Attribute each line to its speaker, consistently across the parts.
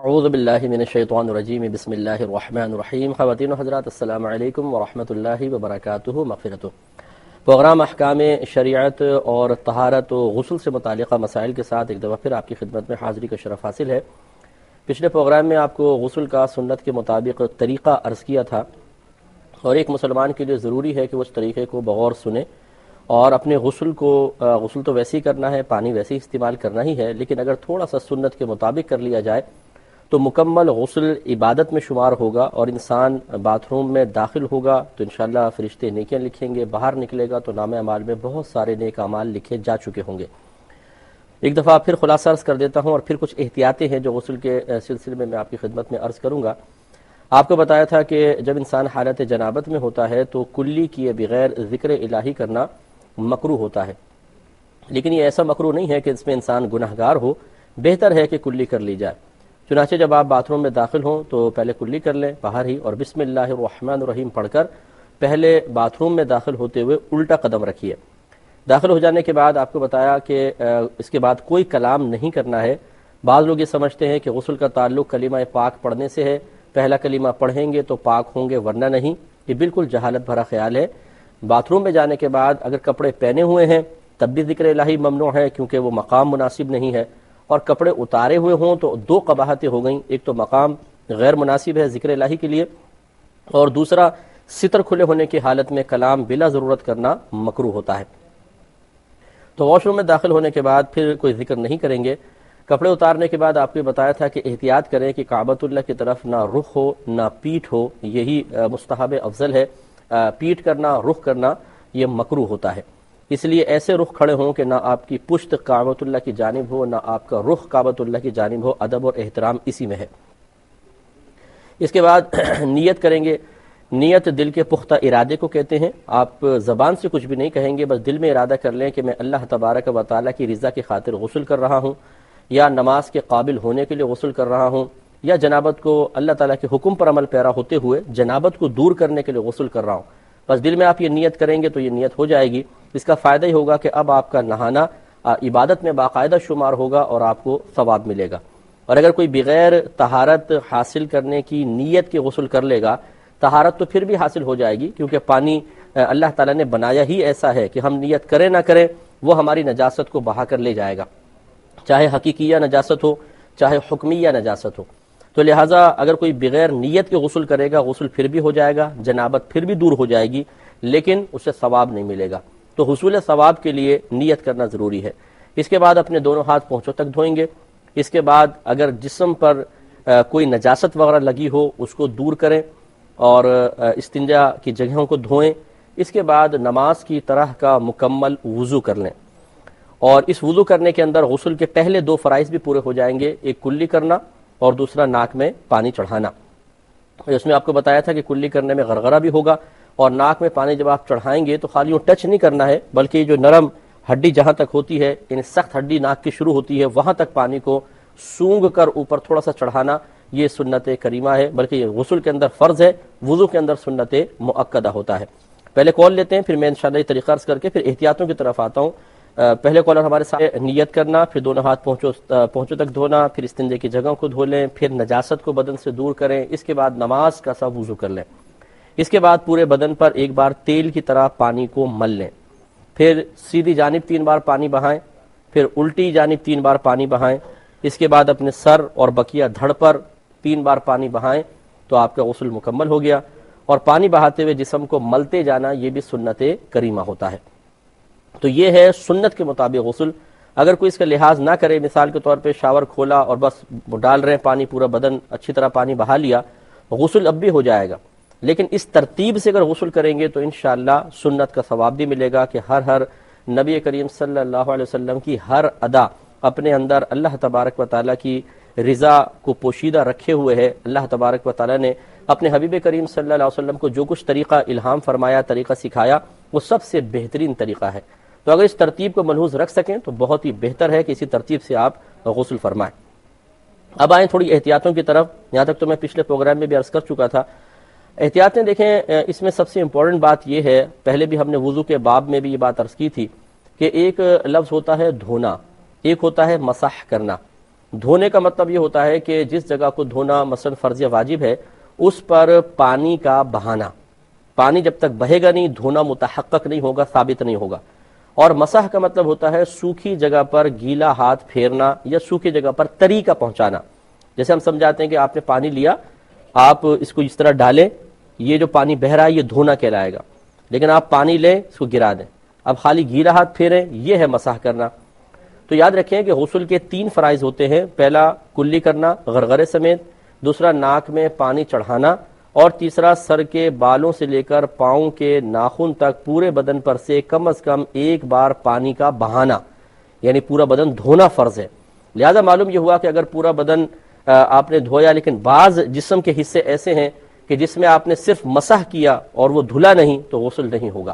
Speaker 1: اعوذ باللہ من الشیطان الرجیم بسم اللہ الرحمن الرحیم۔ خواتین و حضرات السلام علیکم ورحمۃ اللہ وبرکاتہ مغفرتہ۔ پروگرام احکام شریعت اور طہارت و غسل سے متعلقہ مسائل کے ساتھ ایک دفعہ پھر آپ کی خدمت میں حاضری کا شرف حاصل ہے۔ پچھلے پروگرام میں آپ کو غسل کا سنت کے مطابق طریقہ عرض کیا تھا، اور ایک مسلمان کے لیے ضروری ہے کہ وہ اس طریقے کو بغور سنے اور اپنے غسل تو ویسے ہی کرنا ہے، پانی ویسے ہی استعمال کرنا ہی ہے، لیکن اگر تھوڑا سا سنت کے مطابق کر لیا جائے تو مکمل غسل عبادت میں شمار ہوگا، اور انسان باتھ روم میں داخل ہوگا تو انشاءاللہ فرشتے نیکیاں لکھیں گے، باہر نکلے گا تو نام اعمال میں بہت سارے نیک اعمال لکھے جا چکے ہوں گے۔ ایک دفعہ پھر خلاصہ عرض کر دیتا ہوں، اور پھر کچھ احتیاطیں ہیں جو غسل کے سلسلے میں آپ کی خدمت میں عرض کروں گا۔ آپ کو بتایا تھا کہ جب انسان حالت جنابت میں ہوتا ہے تو کلی کیے بغیر ذکر الہی کرنا مکروہ ہوتا ہے، لیکن یہ ایسا مکروہ نہیں ہے کہ اس میں انسان گناہگار ہو، بہتر ہے کہ کلی کر لی جائے۔ چنانچہ جب آپ باتھ روم میں داخل ہوں تو پہلے کلی کر لیں باہر ہی، اور بسم اللہ الرحمن الرحیم پڑھ کر پہلے باتھ روم میں داخل ہوتے ہوئے الٹا قدم رکھیے۔ داخل ہو جانے کے بعد آپ کو بتایا کہ اس کے بعد کوئی کلام نہیں کرنا ہے۔ بعض لوگ یہ سمجھتے ہیں کہ غسل کا تعلق کلمہ پاک پڑھنے سے ہے، پہلا کلمہ پڑھیں گے تو پاک ہوں گے ورنہ نہیں۔ یہ بالکل جہالت بھرا خیال ہے۔ باتھ روم میں جانے کے بعد اگر کپڑے پہنے ہوئے ہیں تب بھی ذکر الہی ممنوع ہے، کیونکہ وہ مقام مناسب نہیں ہے، اور کپڑے اتارے ہوئے ہوں تو دو قباحتیں ہو گئیں۔ ایک تو مقام غیر مناسب ہے ذکر الہی کے لیے، اور دوسرا ستر کھلے ہونے کی حالت میں کلام بلا ضرورت کرنا مکروہ ہوتا ہے۔ تو واش روم میں داخل ہونے کے بعد پھر کوئی ذکر نہیں کریں گے۔ کپڑے اتارنے کے بعد آپ کو بتایا تھا کہ احتیاط کریں کہ کعبۃ اللہ کی طرف نہ رخ ہو نہ پیٹھ ہو، یہی مستحب افضل ہے۔ پیٹھ کرنا، رخ کرنا یہ مکروہ ہوتا ہے، اس لیے ایسے رخ کھڑے ہوں کہ نہ آپ کی پشت کعبۃ اللہ کی جانب ہو نہ آپ کا رخ کعبۃ اللہ کی جانب ہو۔ ادب اور احترام اسی میں ہے۔ اس کے بعد نیت کریں گے۔ نیت دل کے پختہ ارادے کو کہتے ہیں۔ آپ زبان سے کچھ بھی نہیں کہیں گے، بس دل میں ارادہ کر لیں کہ میں اللہ تبارک و تعالیٰ کی رضا کی خاطر غسل کر رہا ہوں، یا نماز کے قابل ہونے کے لیے غسل کر رہا ہوں، یا جنابت کو اللہ تعالیٰ کے حکم پر عمل پیرا ہوتے ہوئے جنابت کو دور کرنے کے لیے غسل کر رہا ہوں۔ بس دل میں آپ یہ نیت کریں گے تو یہ نیت ہو جائے گی۔ اس کا فائدہ ہی ہوگا کہ اب آپ کا نہانا عبادت میں باقاعدہ شمار ہوگا اور آپ کو ثواب ملے گا۔ اور اگر کوئی بغیر طہارت حاصل کرنے کی نیت کے غسل کر لے گا، طہارت تو پھر بھی حاصل ہو جائے گی، کیونکہ پانی اللہ تعالیٰ نے بنایا ہی ایسا ہے کہ ہم نیت کریں نہ کریں وہ ہماری نجاست کو بہا کر لے جائے گا، چاہے حقیقیہ نجاست ہو چاہے حکمیہ نجاست ہو۔ تو لہٰذا اگر کوئی بغیر نیت کے غسل کرے گا، غسل پھر بھی ہو جائے گا، جنابت پھر بھی دور ہو جائے گی، لیکن اسے ثواب نہیں ملے گا۔ تو حصول ثواب کے لیے نیت کرنا ضروری ہے۔ اس کے بعد اپنے دونوں ہاتھ پونچھوں تک دھوئیں گے۔ اس کے بعد اگر جسم پر کوئی نجاست وغیرہ لگی ہو اس کو دور کریں، اور استنجا کی جگہوں کو دھوئیں۔ اس کے بعد نماز کی طرح کا مکمل وضو کر لیں، اور اس وضو کرنے کے اندر غسل کے پہلے دو فرائض بھی پورے ہو جائیں گے، ایک کلی کرنا اور دوسرا ناک میں پانی چڑھانا۔ اس میں آپ کو بتایا تھا کہ کلی کرنے میں غرغرہ بھی ہوگا، اور ناک میں پانی جب آپ چڑھائیں گے تو خالی ٹچ نہیں کرنا ہے، بلکہ جو نرم ہڈی جہاں تک ہوتی ہے، یعنی سخت ہڈی ناک کی شروع ہوتی ہے وہاں تک پانی کو سونگ کر اوپر تھوڑا سا چڑھانا، یہ سنت کریمہ ہے، بلکہ یہ غسل کے اندر فرض ہے، وضو کے اندر سنت مؤکدہ ہوتا ہے۔ پہلے کال لیتے ہیں، پھر میں انشاءاللہ یہ طریقہ عرض کر کے پھر احتیاطوں کی طرف آتا ہوں۔ پہلے کالر ہمارے ساتھ نیت کرنا، پھر دونوں ہاتھ پہنچوں تک دھونا، پھر استنجے کی جگہوں کو دھو لیں، پھر نجاست کو بدن سے دور کریں، اس کے بعد نماز کا سا وضو کر لیں۔ اس کے بعد پورے بدن پر ایک بار تیل کی طرح پانی کو مل لیں، پھر سیدھی جانب 3 بار پانی بہائیں، پھر الٹی جانب 3 بار پانی بہائیں۔ اس کے بعد اپنے سر اور بقیہ دھڑ پر 3 بار پانی بہائیں تو آپ کا غسل مکمل ہو گیا۔ اور پانی بہاتے ہوئے جسم کو ملتے جانا یہ بھی سنت کریمہ ہوتا ہے۔ تو یہ ہے سنت کے مطابق غسل۔ اگر کوئی اس کا لحاظ نہ کرے، مثال کے طور پہ شاور کھولا اور بس ڈال رہے ہیں پانی، پورا بدن اچھی طرح پانی بہا لیا، غسل اب بھی ہو جائے گا، لیکن اس ترتیب سے اگر غسل کریں گے تو انشاءاللہ سنت کا ثواب بھی ملے گا کہ ہر نبی کریم صلی اللہ علیہ وسلم کی ہر ادا اپنے اندر اللہ تبارک و تعالیٰ کی رضا کو پوشیدہ رکھے ہوئے ہے۔ اللہ تبارک و تعالیٰ نے اپنے حبیب کریم صلی اللہ علیہ وسلم کو جو کچھ طریقہ الہام فرمایا، طریقہ سکھایا، وہ سب سے بہترین طریقہ ہے۔ تو اگر اس ترتیب کو ملحوظ رکھ سکیں تو بہت ہی بہتر ہے کہ اسی ترتیب سے آپ غسل فرمائیں۔ اب آئیں تھوڑی احتیاطوں کی طرف۔ یہاں تک تو میں پچھلے پروگرام میں بھی عرض کر چکا تھا۔ احتیاطیں دیکھیں، اس میں سب سے امپورٹنٹ بات یہ ہے، پہلے بھی ہم نے وضو کے باب میں بھی یہ بات عرض کی تھی کہ ایک لفظ ہوتا ہے دھونا، ایک ہوتا ہے مسح کرنا۔ دھونے کا مطلب یہ ہوتا ہے کہ جس جگہ کو دھونا مثلا فرض یا واجب ہے اس پر پانی کا بہانا، پانی جب تک بہے گا نہیں دھونا متحقق نہیں ہوگا، ثابت نہیں ہوگا۔ اور مسح کا مطلب ہوتا ہے سوکھی جگہ پر گیلا ہاتھ پھیرنا یا سوکھی جگہ پر تری کا پہنچانا۔ جیسے ہم سمجھاتے ہیں کہ آپ نے پانی لیا، آپ اس کو اس طرح ڈالیں، یہ جو پانی بہ رہا ہے یہ دھونا کہلائے گا، لیکن آپ پانی لیں اس کو گرا دیں، اب خالی گیلا ہاتھ پھیریں، یہ ہے مسح کرنا۔ تو یاد رکھیں کہ غسل کے 3 فرائض ہوتے ہیں، پہلا کلی کرنا غرغرے سمیت، دوسرا ناک میں پانی چڑھانا، اور تیسرا سر کے بالوں سے لے کر پاؤں کے ناخن تک پورے بدن پر سے کم از کم ایک بار پانی کا بہانا، یعنی پورا بدن دھونا فرض ہے۔ لہذا معلوم یہ ہوا کہ اگر پورا بدن آپ نے دھویا لیکن بعض جسم کے حصے ایسے ہیں کہ جس میں آپ نے صرف مسح کیا اور وہ دھلا نہیں تو غسل نہیں ہوگا۔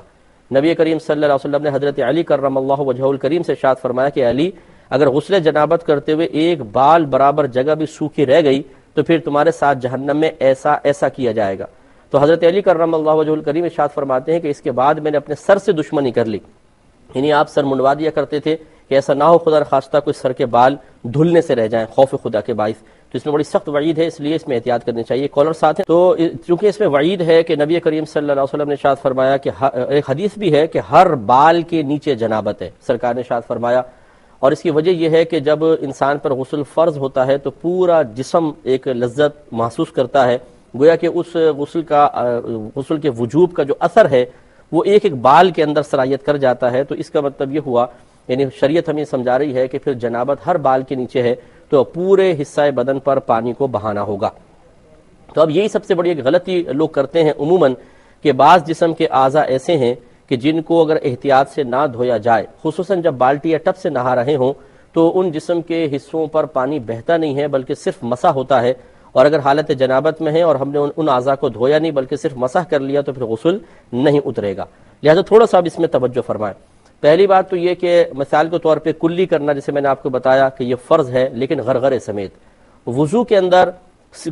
Speaker 1: نبی کریم صلی اللہ علیہ وسلم نے حضرت علی کرم اللہ وجہہ الکریم سے ارشاد فرمایا کہ علی، اگر غسل جنابت کرتے ہوئے ایک بال برابر جگہ بھی سوکھی رہ گئی تو پھر تمہارے ساتھ جہنم میں ایسا ایسا کیا جائے گا۔ تو حضرت علی کرم اللہ وجہہ الکریم ارشاد فرماتے ہیں کہ اس کے بعد میں نے اپنے سر سے دشمنی کر لی، یعنی آپ سر منڈوا دیا کرتے تھے کہ ایسا نہ ہو خدا نخواستہ کوئی سر کے بال دھلنے سے رہ جائیں خوف خدا کے باعث۔ تو اس میں بڑی سخت وعید ہے، اس لیے اس میں احتیاط کرنی چاہیے۔ کالر ساتھ ہیں، تو چونکہ اس میں وعید ہے کہ نبی کریم صلی اللہ علیہ وسلم نے ارشاد فرمایا کہ ایک حدیث بھی ہے کہ ہر بال کے نیچے جنابت ہے، سرکار نے ارشاد فرمایا، اور اس کی وجہ یہ ہے کہ جب انسان پر غسل فرض ہوتا ہے تو پورا جسم ایک لذت محسوس کرتا ہے، گویا کہ اس غسل کے وجوب کا جو اثر ہے وہ ایک ایک بال کے اندر سرایت کر جاتا ہے۔ تو اس کا مطلب یہ ہوا، یعنی شریعت ہمیں سمجھا رہی ہے کہ پھر جنابت ہر بال کے نیچے ہے تو پورے حصہ بدن پر پانی کو بہانا ہوگا۔ تو اب یہی سب سے بڑی ایک غلطی لوگ کرتے ہیں عموماً کہ بعض جسم کے اعضاء ایسے ہیں کہ جن کو اگر احتیاط سے نہ دھویا جائے، خصوصاً جب بالٹی یا ٹب سے نہا رہے ہوں تو ان جسم کے حصوں پر پانی بہتا نہیں ہے بلکہ صرف مسح ہوتا ہے، اور اگر حالت جنابت میں ہے اور ہم نے ان اعضاء کو دھویا نہیں بلکہ صرف مسح کر لیا تو پھر غسل نہیں اترے گا۔ لہذا تھوڑا سا اب اس میں توجہ فرمائیں۔ پہلی بات تو یہ کہ مثال کے طور پہ کلی کرنا، جیسے میں نے آپ کو بتایا کہ یہ فرض ہے لیکن غرغرے سمیت۔ وضو کے اندر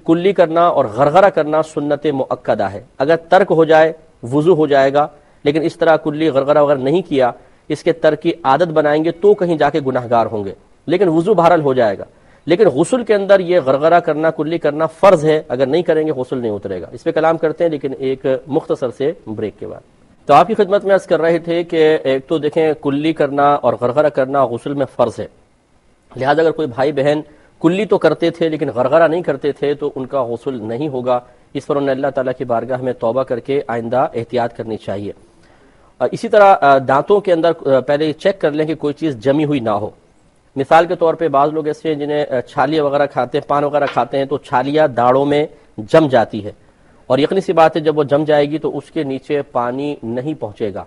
Speaker 1: کلی کرنا اور غرغرہ کرنا سنت مؤکدہ ہے، اگر ترک ہو جائے وضو ہو جائے گا، لیکن اس طرح کلی غرغرہ وغیرہ نہیں کیا، اس کے ترک کی عادت بنائیں گے تو کہیں جا کے گناہگار ہوں گے، لیکن وضو بہرحال ہو جائے گا۔ لیکن غسل کے اندر یہ غرغرہ کرنا کلی کرنا فرض ہے، اگر نہیں کریں گے غسل نہیں اترے گا۔ اس پہ کلام کرتے ہیں لیکن ایک مختصر سے بریک کے بعد۔ تو آپ کی خدمت میں عرض کر رہے تھے کہ ایک تو دیکھیں کلی کرنا اور غرغرہ کرنا غسل میں فرض ہے، لہذا اگر کوئی بھائی بہن کلی تو کرتے تھے لیکن غرغرہ نہیں کرتے تھے تو ان کا غسل نہیں ہوگا۔ اس پر انہیں اللہ تعالیٰ کی بارگاہ میں توبہ کر کے آئندہ احتیاط کرنی چاہیے۔ اسی طرح دانتوں کے اندر پہلے چیک کر لیں کہ کوئی چیز جمی ہوئی نہ ہو۔ مثال کے طور پہ بعض لوگ ایسے ہیں جنہیں چھالیاں وغیرہ کھاتے ہیں، پان وغیرہ کھاتے ہیں تو چھالیاں داڑوں میں جم جاتی ہے، اور یقینی سی بات ہے جب وہ جم جائے گی تو اس کے نیچے پانی نہیں پہنچے گا۔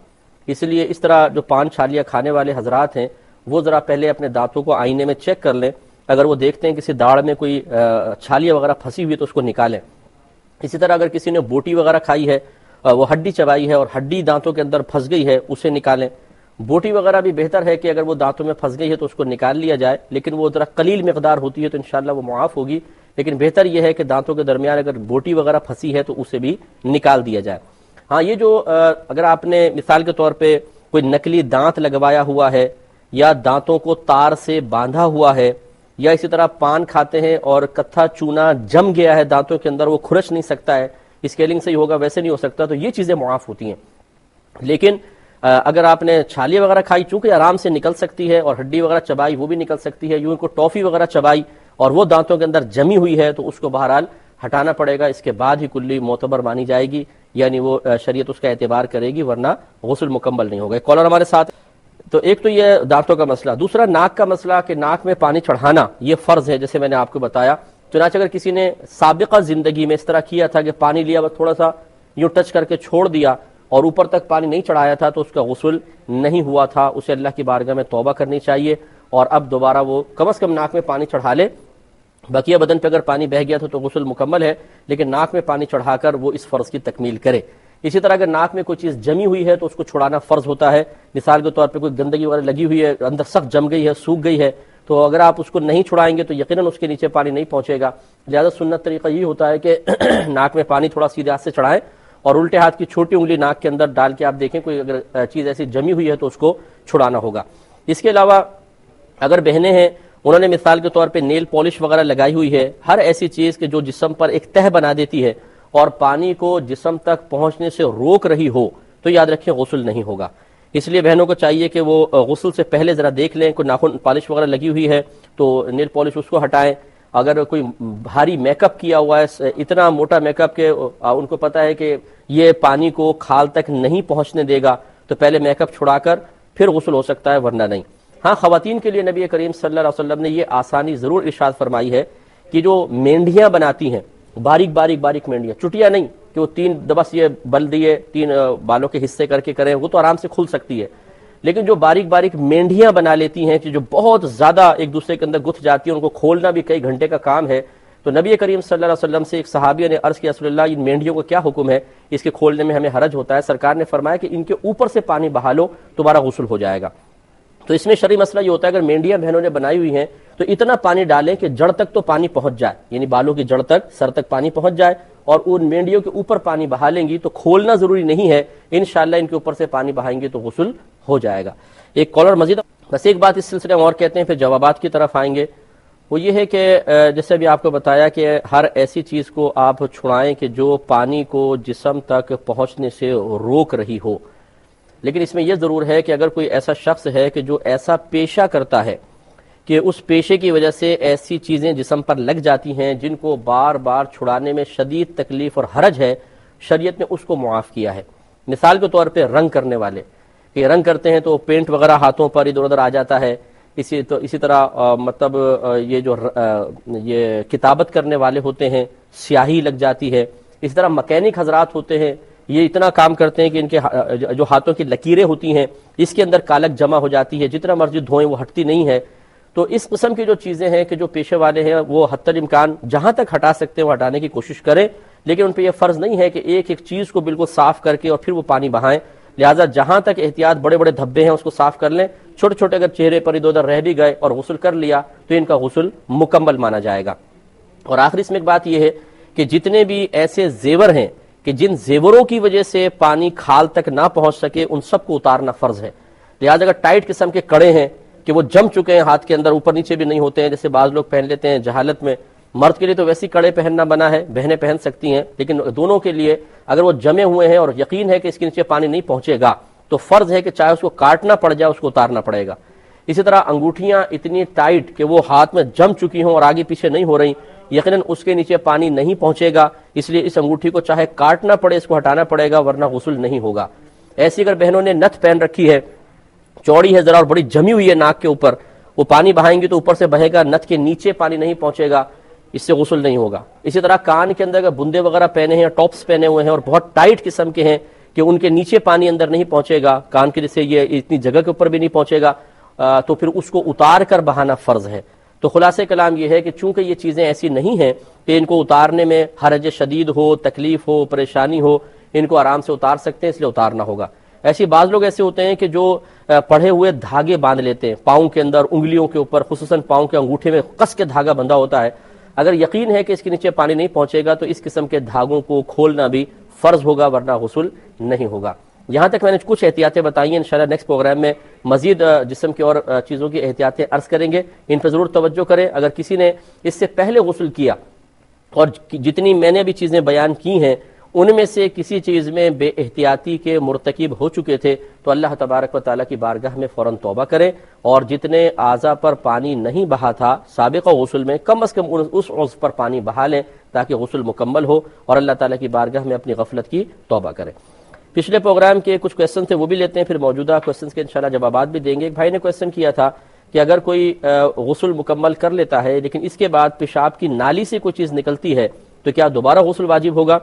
Speaker 1: اس لیے اس طرح جو پان چھالیاں کھانے والے حضرات ہیں وہ ذرا پہلے اپنے دانتوں کو آئینے میں چیک کر لیں، اگر وہ دیکھتے ہیں کسی داڑ میں کوئی چھالیاں وغیرہ پھنسی ہوئی تو اس کو نکالیں۔ اسی طرح اگر کسی نے بوٹی وغیرہ کھائی ہے، وہ ہڈی چبائی ہے اور ہڈی دانتوں کے اندر پھنس گئی ہے، اسے نکالیں۔ بوٹی وغیرہ بھی بہتر ہے کہ اگر وہ دانتوں میں پھنس گئی ہے تو اس کو نکال لیا جائے، لیکن وہ ذرا قلیل مقدار ہوتی ہے تو انشاءاللہ وہ معاف ہوگی، لیکن بہتر یہ ہے کہ دانتوں کے درمیان اگر بوٹی وغیرہ پھنسی ہے تو اسے بھی نکال دیا جائے۔ ہاں، یہ جو اگر آپ نے مثال کے طور پہ کوئی نکلی دانت لگوایا ہوا ہے یا دانتوں کو تار سے باندھا ہوا ہے، یا اسی طرح پان کھاتے ہیں اور کتھا چونا جم گیا ہے دانتوں کے اندر، وہ کھرچ نہیں سکتا ہے، اسکیلنگ سے ہی ہوگا ویسے نہیں ہو سکتا، تو یہ چیزیں معاف ہوتی ہیں۔ لیکن اگر آپ نے چھالیاں وغیرہ کھائی چونکہ آرام سے نکل سکتی ہے، اور ہڈی وغیرہ چبائی وہ بھی نکل سکتی ہے، یوں کو ٹافی وغیرہ چبائی اور وہ دانتوں کے اندر جمی ہوئی ہے تو اس کو بہرحال ہٹانا پڑے گا، اس کے بعد ہی کلی معتبر مانی جائے گی، یعنی وہ شریعت اس کا اعتبار کرے گی، ورنہ غسل مکمل نہیں ہوگا۔ کالر ہمارے ساتھ۔ تو ایک تو یہ دانتوں کا مسئلہ، دوسرا ناک کا مسئلہ کہ ناک میں پانی چڑھانا یہ فرض ہے، جیسے میں نے آپ کو بتایا۔ چنانچہ اگر کسی نے سابقہ زندگی میں اس طرح کیا تھا کہ پانی لیا وہ تھوڑا سا یوں ٹچ کر کے چھوڑ دیا اور اوپر تک پانی نہیں چڑھایا تھا تو اس کا غسل نہیں ہوا تھا، اسے اللہ کی بارگاہ میں توبہ کرنی چاہیے، اور اب دوبارہ وہ کم از کم ناک میں پانی چڑھا لے۔ بقیہ بدن پہ اگر پانی بہ گیا تو غسل مکمل ہے، لیکن ناک میں پانی چڑھا کر وہ اس فرض کی تکمیل کرے۔ اسی طرح اگر ناک میں کوئی چیز جمی ہوئی ہے تو اس کو چھڑانا فرض ہوتا ہے۔ مثال کے طور پہ کوئی گندگی وغیرہ لگی ہوئی ہے، اندر سخت جم گئی ہے، سوکھ گئی ہے، تو اگر آپ اس کو نہیں چھڑائیں گے تو یقیناً اس کے نیچے پانی نہیں پہنچے گا۔ لہذا سنت طریقہ یہ ہوتا ہے کہ ناک میں پانی تھوڑا سیدھے ہاتھ سے چڑھائیں اور الٹے ہاتھ کی چھوٹی انگلی ناک کے اندر ڈال کے آپ دیکھیں کوئی اگر چیز ایسی جمی ہوئی ہے تو اس کو چھڑانا ہوگا۔ اس کے علاوہ اگر بہنیں ہیں انہوں نے مثال کے طور پہ نیل پالش وغیرہ لگائی ہوئی ہے، ہر ایسی چیز کہ جو جسم پر ایک تہ بنا دیتی ہے اور پانی کو جسم تک پہنچنے سے روک رہی ہو، تو یاد رکھیں غسل نہیں ہوگا۔ اس لیے بہنوں کو چاہیے کہ وہ غسل سے پہلے ذرا دیکھ لیں، کوئی ناخن پالش وغیرہ لگی ہوئی ہے تو نیل پالش اس کو ہٹائیں، اگر کوئی بھاری میک اپ کیا ہوا ہے، اتنا موٹا میک اپ کہ ان کو پتا ہے کہ یہ پانی کو کھال تک نہیں پہنچنے دے گا، تو پہلے میک اپ چھڑا کر پھر غسل ہو سکتا ہے، ورنہ نہیں۔ ہاں، خواتین کے لیے نبی کریم صلی اللہ علیہ وسلم نے یہ آسانی ضرور ارشاد فرمائی ہے کہ جو مینڈیاں بناتی ہیں، باریک باریک باریک مینڈیاں، چٹیاں نہیں کہ وہ تین بس یہ بل دیے تین بالوں کے حصے کر کے کریں، وہ تو آرام سے کھل سکتی ہے، لیکن جو باریک باریک مینڈیاں بنا لیتی ہیں کہ جو بہت زیادہ ایک دوسرے کے اندر گتھ جاتی ہیں، ان کو کھولنا بھی کئی گھنٹے کا کام ہے، تو نبی کریم صلی اللہ علیہ وسلم سے ایک صحابیہ نے عرض کیا رسول اللہ ان مینڈیوں کو کیا حکم ہے، اس کے کھولنے میں ہمیں حرج ہوتا ہے۔ سرکار نے فرمایا کہ ان کے اوپر سے پانی بہا لو، تمہارا غسل ہو جائے گا۔ تو اس میں شرعی مسئلہ یہ ہوتا ہے اگر مینڈیاں بہنوں نے بنائی ہوئی ہیں تو اتنا پانی ڈالیں کہ جڑ تک تو پانی پہنچ جائے، یعنی بالوں کی جڑ تک، سر تک پانی پہنچ جائے، اور ان مینڈیوں کے اوپر پانی بہا لیں گی تو کھولنا ضروری نہیں ہے، انشاءاللہ ان کے اوپر سے پانی بہائیں گے تو غسل ہو جائے گا۔ ایک کالر مزید، بس ایک بات اس سلسلے میں اور کہتے ہیں پھر جوابات کی طرف آئیں گے، وہ یہ ہے کہ جیسے بھی آپ کو بتایا کہ ہر ایسی چیز کو آپ چھڑائیں کہ جو پانی کو جسم تک پہنچنے سے روک رہی ہو، لیکن اس میں یہ ضرور ہے کہ اگر کوئی ایسا شخص ہے کہ جو ایسا پیشہ کرتا ہے کہ اس پیشے کی وجہ سے ایسی چیزیں جسم پر لگ جاتی ہیں جن کو بار بار چھڑانے میں شدید تکلیف اور حرج ہے، شریعت نے اس کو معاف کیا ہے۔ مثال کے طور پہ رنگ کرنے والے کہ رنگ کرتے ہیں تو پینٹ وغیرہ ہاتھوں پر ادھر ادھر آ جاتا ہے، اسی طرح مطلب یہ کتابت کرنے والے ہوتے ہیں، سیاہی لگ جاتی ہے، اسی طرح مکینک حضرات ہوتے ہیں، یہ اتنا کام کرتے ہیں کہ ان کے جو ہاتھوں کی لکیریں ہوتی ہیں اس کے اندر کالک جمع ہو جاتی ہے، جتنا مرضی دھوئیں وہ ہٹتی نہیں ہے۔ تو اس قسم کی جو چیزیں ہیں کہ جو پیشے والے ہیں وہ حتی الامکان جہاں تک ہٹا سکتے ہیں وہ ہٹانے کی کوشش کریں، لیکن ان پہ یہ فرض نہیں ہے کہ ایک ایک چیز کو بالکل صاف کر کے اور پھر وہ پانی بہائیں، لہٰذا جہاں تک احتیاط بڑے بڑے دھبے ہیں اس کو صاف کر لیں، چھوٹے چھوٹے اگر چہرے پر ادھر ادھر رہ بھی گئے اور غسل کر لیا تو ان کا غسل مکمل مانا جائے گا۔ اور آخری اس میں ایک بات یہ ہے کہ جتنے بھی ایسے زیور ہیں کہ جن زیوروں کی وجہ سے پانی کھال تک نہ پہنچ سکے ان سب کو اتارنا فرض ہے، لہٰذا اگر ٹائٹ قسم کے کڑے ہیں کہ وہ جم چکے ہیں ہاتھ کے اندر، اوپر نیچے بھی نہیں ہوتے ہیں جیسے بعض لوگ پہن لیتے ہیں جہالت میں، مرد کے لیے تو ویسی کڑے پہننا بنا ہے، بہنیں پہن سکتی ہیں، لیکن دونوں کے لیے اگر وہ جمے ہوئے ہیں اور یقین ہے کہ اس کے نیچے پانی نہیں پہنچے گا تو فرض ہے کہ چاہے اس کو کاٹنا پڑ جائے اس کو اتارنا پڑے گا۔ اسی طرح انگوٹھیاں اتنی ٹائٹ کہ وہ ہاتھ میں جم چکی ہوں اور آگے پیچھے نہیں ہو رہی، یقیناً اس کے نیچے پانی نہیں پہنچے گا، اس لیے اس انگوٹھی کو چاہے کاٹنا پڑے اس کو ہٹانا پڑے گا ورنہ غسل نہیں ہوگا۔ ایسی اگر بہنوں نے نتھ پہن رکھی ہے، چوڑی ہے ذرا اور بڑی جمی ہوئی ہے ناک کے اوپر، وہ پانی بہائیں گے تو اوپر سے بہے گا، نتھ کے نیچے پانی نہیں پہنچے گا، اس سے غسل نہیں ہوگا۔ اسی طرح کان کے اندر اگر بندے وغیرہ پہنے ہیں یا ٹاپس پہنے ہوئے ہیں اور بہت ٹائٹ قسم کے ہیں کہ ان کے نیچے پانی اندر نہیں پہنچے گا، کان کے جیسے یہ اتنی جگہ کے اوپر بھی نہیں پہنچے گا، تو پھر اس کو اتار کر بہانا فرض ہے۔ تو خلاصہ کلام یہ ہے کہ چونکہ یہ چیزیں ایسی نہیں ہیں کہ ان کو اتارنے میں حرج شدید ہو، تکلیف ہو، پریشانی ہو، ان کو آرام سے اتار سکتے ہیں، اس لیے اتارنا ہوگا۔ ایسی بعض لوگ ایسے ہوتے ہیں کہ جو پڑھے ہوئے دھاگے باندھ لیتے ہیں پاؤں کے اندر، انگلیوں کے اوپر، خصوصاً پاؤں کے انگوٹھے میں کس کے دھاگا بندھا ہوتا ہے، اگر یقین ہے کہ اس کے نیچے پانی نہیں پہنچے گا تو اس قسم کے دھاگوں کو کھولنا بھی فرض ہوگا ورنہ غسل نہیں ہوگا۔ یہاں تک میں نے کچھ احتیاطیں بتائی ہیں، انشاءاللہ نیکسٹ پروگرام میں مزید جسم کی اور چیزوں کی احتیاطیں عرض کریں گے، ان پر ضرور توجہ کریں۔ اگر کسی نے اس سے پہلے غسل کیا اور جتنی میں نے بھی چیزیں بیان کی ہیں ان میں سے کسی چیز میں بے احتیاطی کے مرتکب ہو چکے تھے تو اللہ تبارک و تعالیٰ کی بارگاہ میں فوراً توبہ کریں، اور جتنے اعضاء پر پانی نہیں بہا تھا سابقہ غسل میں کم از کم اس عضو پر پانی بہا لیں تاکہ غسل مکمل ہو، اور اللہ تعالیٰ کی بارگاہ میں اپنی غفلت کی توبہ کریں۔ پچھلے پروگرام کے کچھ کویسچن تھے وہ بھی لیتے ہیں، پھر موجودہ کویسچنز کے انشاءاللہ جوابات بھی دیں گے۔ ایک بھائی نے کویسچن کیا تھا کہ اگر کوئی غسل مکمل کر لیتا ہے لیکن اس کے بعد پیشاب کی نالی سے کوئی چیز نکلتی ہے تو کیا دوبارہ غسل واجب ہوگا؟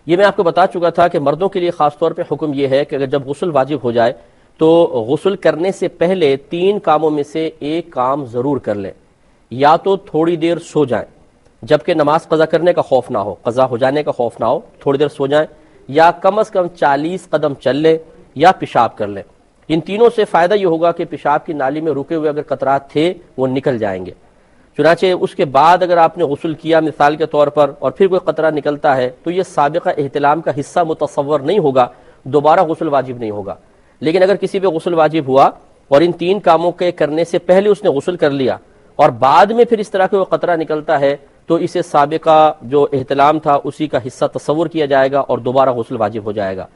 Speaker 1: یہ میں آپ کو بتا چکا تھا کہ مردوں کے لیے خاص طور پہ حکم یہ ہے کہ اگر جب غسل واجب ہو جائے تو غسل کرنے سے پہلے 3 کاموں میں سے ایک کام ضرور کر لیں، یا تو تھوڑی دیر سو جائیں جبکہ نماز قضا کرنے کا خوف نہ ہو، قضا ہو جانے کا خوف نہ ہو، تھوڑی دیر سو جائیں، یا کم از کم 40 قدم چل لیں، یا پیشاب کر لیں۔ ان تینوں سے فائدہ یہ ہوگا کہ پیشاب کی نالی میں رکے ہوئے اگر قطرات تھے وہ نکل جائیں گے۔ چنانچہ اس کے بعد اگر آپ نے غسل کیا مثال کے طور پر اور پھر کوئی قطرہ نکلتا ہے تو یہ سابقہ احتلام کا حصہ متصور نہیں ہوگا، دوبارہ غسل واجب نہیں ہوگا۔ لیکن اگر کسی پہ غسل واجب ہوا اور ان 3 کاموں کے کرنے سے پہلے اس نے غسل کر لیا اور بعد میں پھر اس طرح کا وہ قطرہ نکلتا ہے تو اسے سابقہ جو احتلام تھا اسی کا حصہ تصور کیا جائے گا اور دوبارہ غسل واجب ہو جائے گا.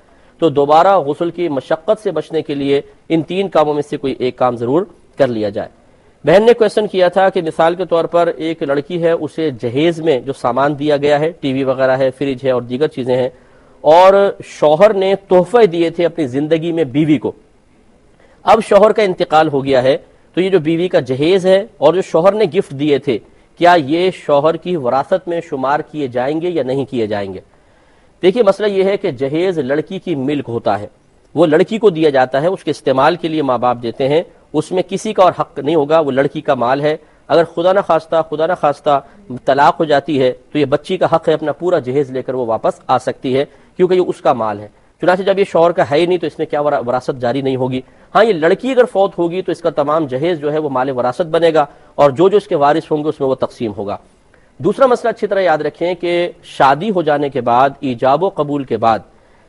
Speaker 1: تو دوبارہ غسل کی مشقت سے بچنے کے لیے ان 3 کاموں میں سے کوئی ایک کام ضرور کر لیا جائے. بہن نے کویشچن کیا تھا کہ مثال کے طور پر ایک لڑکی ہے، اسے جہیز میں جو سامان دیا گیا ہے، ٹی وی وغیرہ ہے، فریج ہے اور دیگر چیزیں ہیں، اور شوہر نے تحفے دیے تھے اپنی زندگی میں بیوی کو. اب شوہر کا انتقال ہو گیا ہے تو یہ جو بیوی کا جہیز ہے اور جو شوہر نے گفٹ دیے تھے، کیا یہ شوہر کی وراثت میں شمار کیے جائیں گے یا نہیں کیے جائیں گے؟ دیکھیے مسئلہ یہ ہے کہ جہیز لڑکی کی ملک ہوتا ہے، وہ لڑکی کو دیا جاتا ہے، اس کے استعمال کے لیے ماں باپ دیتے ہیں، اس میں کسی کا اور حق نہیں ہوگا، وہ لڑکی کا مال ہے. اگر خدا نہ خواستہ طلاق ہو جاتی ہے تو یہ بچی کا حق ہے اپنا پورا جہیز لے کر وہ واپس آ سکتی ہے کیونکہ یہ اس کا مال ہے. چنانچہ جب یہ شوہر کا ہے ہی نہیں تو اس میں کیا وراثت جاری نہیں ہوگی. ہاں یہ لڑکی اگر فوت ہوگی تو اس کا تمام جہیز جو ہے وہ مال وراثت بنے گا اور جو اس کے وارث ہوں گے اس میں وہ تقسیم ہوگا. دوسرا مسئلہ اچھی طرح یاد رکھیں کہ شادی ہو جانے کے بعد، ایجاب و قبول کے بعد،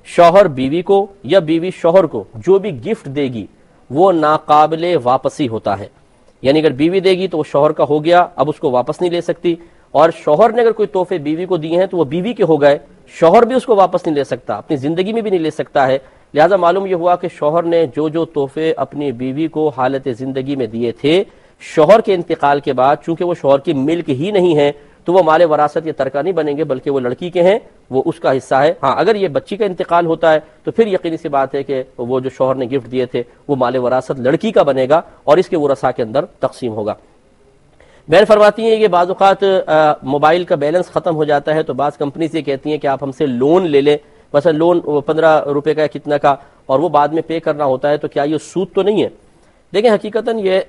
Speaker 1: شوہر بیوی کو یا بیوی شوہر کو جو بھی گفٹ دے گی وہ ناقابل واپسی ہوتا ہے. یعنی اگر بیوی دے گی تو وہ شوہر کا ہو گیا، اب اس کو واپس نہیں لے سکتی، اور شوہر نے اگر کوئی تحفے بیوی کو دیے ہیں تو وہ بیوی کے ہو گئے، شوہر بھی اس کو واپس نہیں لے سکتا، اپنی زندگی میں بھی نہیں لے سکتا ہے. لہذا معلوم یہ ہوا کہ شوہر نے جو تحفے اپنی بیوی کو حالت زندگی میں دیے تھے، شوہر کے انتقال کے بعد چونکہ وہ شوہر کی ملک ہی نہیں ہے تو وہ مال وراثت یا ترکہ نہیں بنیں گے بلکہ وہ لڑکی کے ہیں، وہ اس کا حصہ ہے. ہاں اگر یہ بچی کا انتقال ہوتا ہے تو پھر یقینی سی بات ہے کہ وہ جو شوہر نے گفٹ دیے تھے وہ مال وراثت لڑکی کا بنے گا اور اس کے ورثاء کے اندر تقسیم ہوگا. بہن فرماتی ہیں کہ بعض اوقات موبائل کا بیلنس ختم ہو جاتا ہے تو بعض کمپنیز یہ کہتی ہیں کہ آپ ہم سے لون لے لیں، مثلا لون 15 روپے کا کتنا کا، اور وہ بعد میں پے کرنا ہوتا ہے، تو کیا یہ سود تو نہیں ہے؟ دیکھیں حقیقتاً یہ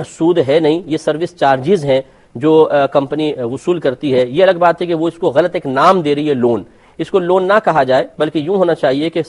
Speaker 1: سود ہے نہیں، یہ سروس چارجز ہیں جو کمپنی وصول کرتی ہے. یہ الگ بات ہے کہ وہ اس کو غلط ایک نام دے رہی ہے لون. اس کو لون نہ کہا جائے بلکہ یوں ہونا چاہیے کہ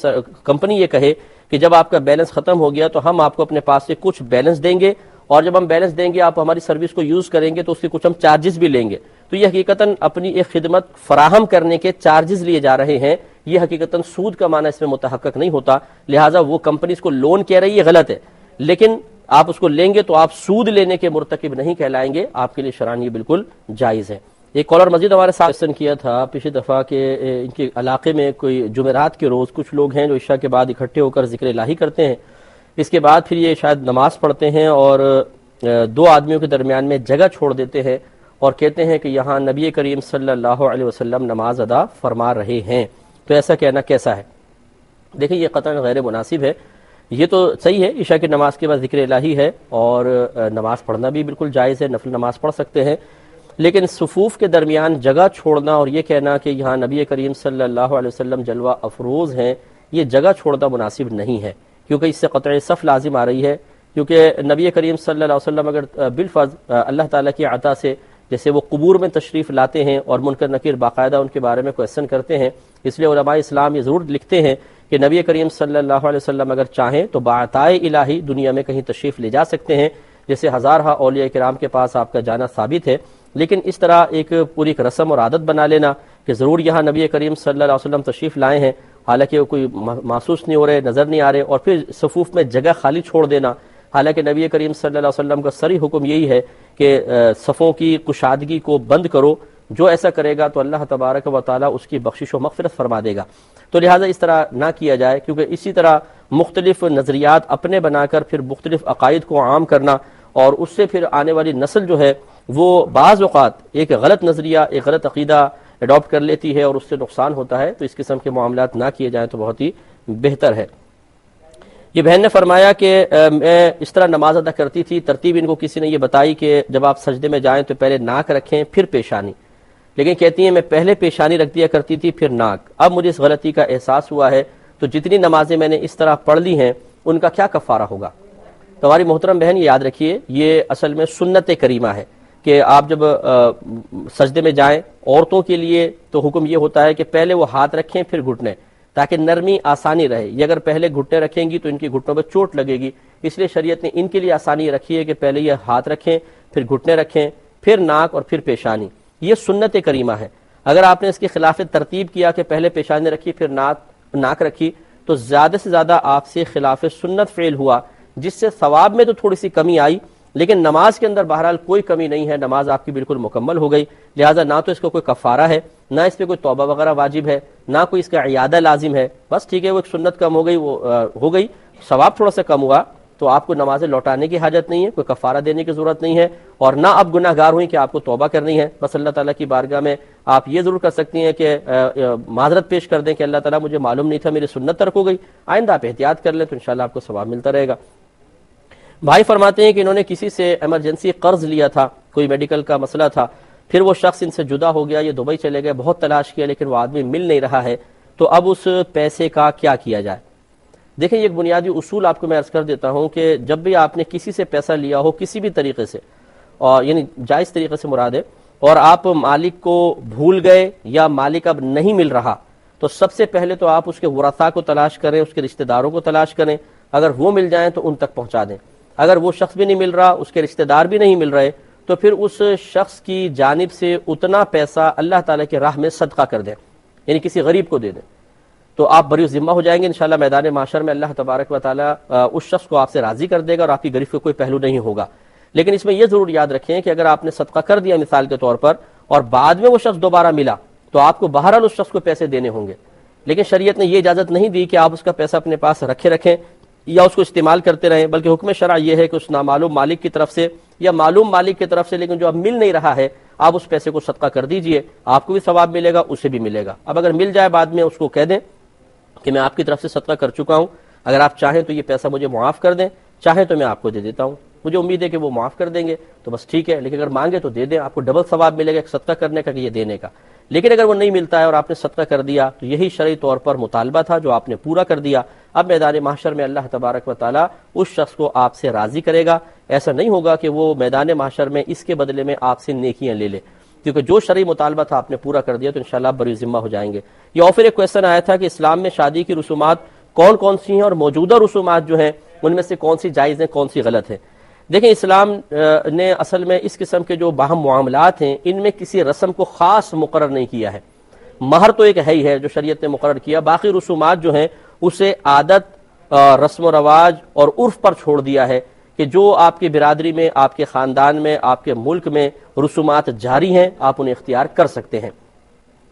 Speaker 1: کمپنی یہ کہے کہ جب آپ کا بیلنس ختم ہو گیا تو ہم آپ کو اپنے پاس سے کچھ بیلنس دیں گے، اور جب ہم بیلنس دیں گے آپ ہماری سروس کو یوز کریں گے تو اس کے کچھ ہم چارجز بھی لیں گے. تو یہ حقیقتاً اپنی ایک خدمت فراہم کرنے کے چارجز لیے جا رہے ہیں. یہ حقیقتاً سود کا معنی اس میں متحقق نہیں ہوتا. لہٰذا وہ کمپنی اس کو لون کہہ رہی ہے غلط ہے، لیکن آپ اس کو لیں گے تو آپ سود لینے کے مرتکب نہیں کہلائیں گے، آپ کے لیے شرعاً یہ بالکل جائز ہے. ایک کالر مزید ہمارے ساتھ کویسچن کیا تھا پچھلی دفعہ کہ ان کے علاقے میں کوئی جمعرات کے روز کچھ لوگ ہیں جو عشاء کے بعد اکٹھے ہو کر ذکر الہی کرتے ہیں، اس کے بعد پھر یہ شاید نماز پڑھتے ہیں اور 2 آدمیوں کے درمیان میں جگہ چھوڑ دیتے ہیں اور کہتے ہیں کہ یہاں نبی کریم صلی اللہ علیہ وسلم نماز ادا فرما رہے ہیں، تو ایسا کہنا کیسا ہے؟ دیکھیں یہ قطعاً غیر مناسب ہے. یہ تو صحیح ہے عشاء کی نماز کے بعد ذکر الہی ہے اور نماز پڑھنا بھی بالکل جائز ہے، نفل نماز پڑھ سکتے ہیں، لیکن صفوف کے درمیان جگہ چھوڑنا اور یہ کہنا کہ یہاں نبی کریم صلی اللہ علیہ وسلم جلوہ افروز ہیں، یہ جگہ چھوڑنا مناسب نہیں ہے کیونکہ اس سے قطع صف لازم آ رہی ہے. کیونکہ نبی کریم صلی اللہ علیہ وسلم اگر بالفرض اللہ تعالیٰ کی عطا سے جیسے وہ قبور میں تشریف لاتے ہیں اور منکر نکیر باقاعدہ ان کے بارے میں کویسچن کرتے ہیں، اس لیے علماء اسلام یہ ضرور لکھتے ہیں کہ نبی کریم صلی اللہ علیہ وسلم اگر چاہیں تو بعطائے الہی دنیا میں کہیں تشریف لے جا سکتے ہیں، جیسے ہزارہ اولیاء کرام کے پاس آپ کا جانا ثابت ہے. لیکن اس طرح ایک پوری ایک رسم اور عادت بنا لینا کہ ضرور یہاں نبی کریم صلی اللہ علیہ وسلم تشریف لائے ہیں حالانکہ وہ کوئی محسوس نہیں ہو رہے، نظر نہیں آ رہے، اور پھر صفوف میں جگہ خالی چھوڑ دینا، حالانکہ نبی کریم صلی اللہ علیہ وسلم کا صریح حکم یہی ہے کہ صفوں کی کشادگی کو بند کرو، جو ایسا کرے گا تو اللہ تبارک و تعالیٰ اس کی بخشش و مغفرت فرما دے گا. تو لہٰذا اس طرح نہ کیا جائے کیونکہ اسی طرح مختلف نظریات اپنے بنا کر پھر مختلف عقائد کو عام کرنا اور اس سے پھر آنے والی نسل جو ہے وہ بعض اوقات ایک غلط نظریہ ایک غلط عقیدہ اڈاپٹ کر لیتی ہے اور اس سے نقصان ہوتا ہے. تو اس قسم کے معاملات نہ کیے جائیں تو بہت ہی بہتر ہے. یہ بہن نے فرمایا کہ میں اس طرح نماز ادا کرتی تھی، ترتیب ان کو کسی نے یہ بتائی کہ جب آپ سجدے میں جائیں تو پہلے ناک رکھیں پھر پیشانی، لیکن کہتی ہیں میں پہلے پیشانی رکھ دیا کرتی تھی پھر ناک. اب مجھے اس غلطی کا احساس ہوا ہے تو جتنی نمازیں میں نے اس طرح پڑھ لی ہیں ان کا کیا کفارہ ہوگا؟ تو ہماری محترم بہن یہ یاد رکھیے یہ اصل میں سنت کریمہ ہے کہ آپ جب سجدے میں جائیں عورتوں کے لیے تو حکم یہ ہوتا ہے کہ پہلے وہ ہاتھ رکھیں پھر گھٹنے، تاکہ نرمی آسانی رہے. یہ اگر پہلے گھٹنے رکھیں گی تو ان کے گھٹنوں پہ چوٹ لگے گی، اس لیے شریعت نے ان کے لیے آسانی رکھی ہے کہ پہلے یہ ہاتھ رکھیں پھر گھٹنے رکھیں پھر ناک اور پھر پیشانی. یہ سنت کریمہ ہے. اگر آپ نے اس کے خلاف ترتیب کیا کہ پہلے پیشانی رکھی پھر ناک رکھی تو زیادہ سے زیادہ آپ سے خلاف سنت فعل ہوا، جس سے ثواب میں تو تھوڑی سی کمی آئی، لیکن نماز کے اندر بہرحال کوئی کمی نہیں ہے، نماز آپ کی بالکل مکمل ہو گئی، لہٰذا نہ تو اس کو کوئی کفارہ ہے، نہ اس پہ کوئی توبہ وغیرہ واجب ہے، نہ کوئی اس کا عیادہ لازم ہے، بس ٹھیک ہے وہ ایک سنت کم ہو گئی، وہ ہو گئی، ثواب تھوڑا سا کم ہوا، تو آپ کو نمازیں لوٹانے کی حاجت نہیں ہے، کوئی کفارہ دینے کی ضرورت نہیں ہے، اور نہ آپ گناہ گار ہوئیں کہ آپ کو توبہ کرنی ہے، بس اللہ تعالیٰ کی بارگاہ میں آپ یہ ضرور کر سکتی ہیں کہ معذرت پیش کر دیں کہ اللہ تعالیٰ مجھے معلوم نہیں تھا، میری سنت ترک ہو گئی، آئندہ آپ احتیاط کر لیں تو انشاءاللہ آپ کو ثواب ملتا رہے گا۔ بھائی فرماتے ہیں کہ انہوں نے کسی سے ایمرجنسی قرض لیا تھا، کوئی میڈیکل کا مسئلہ تھا، پھر وہ شخص ان سے جدا ہو گیا، یہ دبئی چلے گئے، بہت تلاش کیا لیکن وہ آدمی مل نہیں رہا ہے، تو اب اس پیسے کا کیا کیا جائے؟ دیکھیں یہ ایک بنیادی اصول آپ کو میں عرض کر دیتا ہوں کہ جب بھی آپ نے کسی سے پیسہ لیا ہو کسی بھی طریقے سے، اور یعنی جائز طریقے سے مراد ہے، اور آپ مالک کو بھول گئے یا مالک اب نہیں مل رہا، تو سب سے پہلے تو آپ اس کے ورثاء کو تلاش کریں، اس کے رشتہ داروں کو تلاش کریں، اگر وہ مل جائیں تو ان تک پہنچا دیں، اگر وہ شخص بھی نہیں مل رہا، اس کے رشتہ دار بھی نہیں مل رہے، تو پھر اس شخص کی جانب سے اتنا پیسہ اللہ تعالیٰ کی راہ میں صدقہ کر دیں، یعنی کسی غریب کو دے دیں، تو آپ بری ذمہ ہو جائیں گے انشاءاللہ میدان محشر میں، اللہ تبارک و تعالیٰ اس شخص کو آپ سے راضی کر دے گا اور آپ کی گرفت کا کوئی پہلو نہیں ہوگا۔ لیکن اس میں یہ ضرور یاد رکھیں کہ اگر آپ نے صدقہ کر دیا مثال کے طور پر اور بعد میں وہ شخص دوبارہ ملا تو آپ کو بہرحال اس شخص کو پیسے دینے ہوں گے، لیکن شریعت نے یہ اجازت نہیں دی کہ آپ اس کا پیسہ اپنے پاس رکھیں یا اس کو استعمال کرتے رہیں، بلکہ حکم شرع یہ ہے کہ اس نامعلوم مالک کی طرف سے یا معلوم مالک کی طرف سے لیکن جو اب مل نہیں رہا ہے، آپ اس پیسے کو صدقہ کر دیجئے، آپ کو بھی ثواب ملے گا، اسے بھی ملے گا۔ اب اگر مل جائے بعد میں اس کو کہہ دیں کہ میں آپ کی طرف سے صدقہ کر چکا ہوں، اگر آپ چاہیں تو یہ پیسہ مجھے معاف کر دیں، چاہیں تو میں آپ کو دے دیتا ہوں، مجھے امید ہے کہ وہ معاف کر دیں گے تو بس ٹھیک ہے، لیکن اگر مانگے تو دے دیں، آپ کو ڈبل ثواب ملے گا ایک صدقہ کرنے کا کہ یہ دینے کا۔ لیکن اگر وہ نہیں ملتا ہے اور آپ نے صدقہ کر دیا تو یہی شرعی طور پر مطالبہ تھا جو آپ نے پورا کر دیا، اب میدان محشر میں اللہ تبارک و تعالیٰ اس شخص کو آپ سے راضی کرے گا، ایسا نہیں ہوگا کہ وہ میدان محشر میں اس کے بدلے میں آپ سے نیکیاں لے لے، کیونکہ جو شرعی مطالبہ تھا آپ نے پورا کر دیا تو انشاءاللہ آپ بری ذمہ ہو جائیں گے۔ یہ اور پھر ایک کویسچن آیا تھا کہ اسلام میں شادی کی رسومات کون کون سی ہیں اور موجودہ رسومات جو ہیں ان میں سے کون سی جائز ہیں کون سی غلط ہیں۔ دیکھیں اسلام نے اصل میں اس قسم کے جو باہم معاملات ہیں ان میں کسی رسم کو خاص مقرر نہیں کیا ہے، مہر تو ایک ہے ہی ہے جو شریعت نے مقرر کیا، باقی رسومات جو ہیں اسے عادت، رسم و رواج اور عرف پر چھوڑ دیا ہے کہ جو آپ کی برادری میں، آپ کے خاندان میں، آپ کے ملک میں رسومات جاری ہیں آپ انہیں اختیار کر سکتے ہیں،